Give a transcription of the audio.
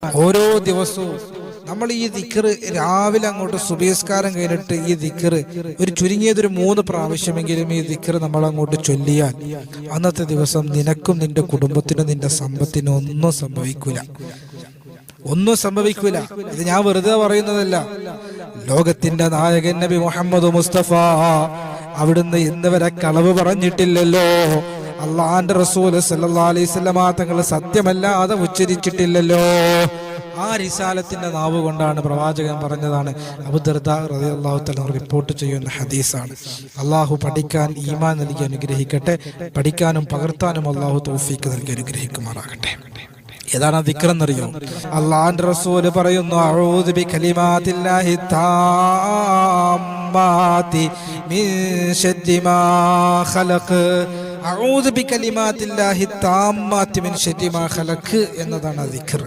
ഓരോ ദിവസവും നമ്മൾ ഈ ദിക്ർ രാവിലെ അങ്ങോട്ട് സുബഹിസ്കാരം കഴിഞ്ഞിട്ട് ഈ ദിക്ർ ഒരു ചുരുങ്ങിയതൊരു 3 പ്രാവശ്യമെങ്കിലും ഈ ദിക്ർ നമ്മൾ അങ്ങോട്ട് ചൊല്ലിയാൽ അന്നത്തെ ദിവസം നിനക്കും നിന്റെ കുടുംബത്തിനും നിന്റെ സമ്പത്തിനും ഒന്നും സംഭവിക്കൂല. ഇത് ഞാൻ വെറുതെ പറയുന്നതല്ല. ലോകത്തിന്റെ നായകൻ നബി മുഹമ്മദ് മുസ്തഫ അവിടുന്ന് ഇന്നുവരെ കളവ് പറഞ്ഞിട്ടില്ലല്ലോ. അള്ളാന്റെ റസൂൽ സല്ലല്ലാഹു അലൈഹി വസല്ലമ തങ്ങൾ സത്യമല്ലാതെ ഉച്ചരിച്ചിട്ടില്ലല്ലോ. ആ റിസാലത്തിന്റെ നാവ് കൊണ്ടാണ് പ്രവാചകൻ പറഞ്ഞതാണ്. അബൂദർദ റളിയല്ലാഹു തആല റിപ്പോർട്ട് ചെയ്യുന്ന ഹദീസാണ്. അള്ളാഹു പഠിക്കാൻ ഈമാൻ നൽകി അനുഗ്രഹിക്കട്ടെ. പഠിക്കാനും പകർത്താനും അള്ളാഹു തൗഫീഖ് നൽകി അനുഗ്രഹിക്കുമാറാകട്ടെ. ഏതാണ് ദിക്ർ എന്നറിയോ? അള്ളാഹുവിന്റെ റസൂൽ പറയുന്നു, അഊദു ബികലിമാത്തില്ലാഹി താമ്മാതി മിൻ ശർരി മാ ഖലഖ്. അഊദു ബികലിമാത്തില്ലാഹി താമ്മാതി മിൻ ശർരി മാ ഖലഖ് എന്നതാണ് ദിക്ർ.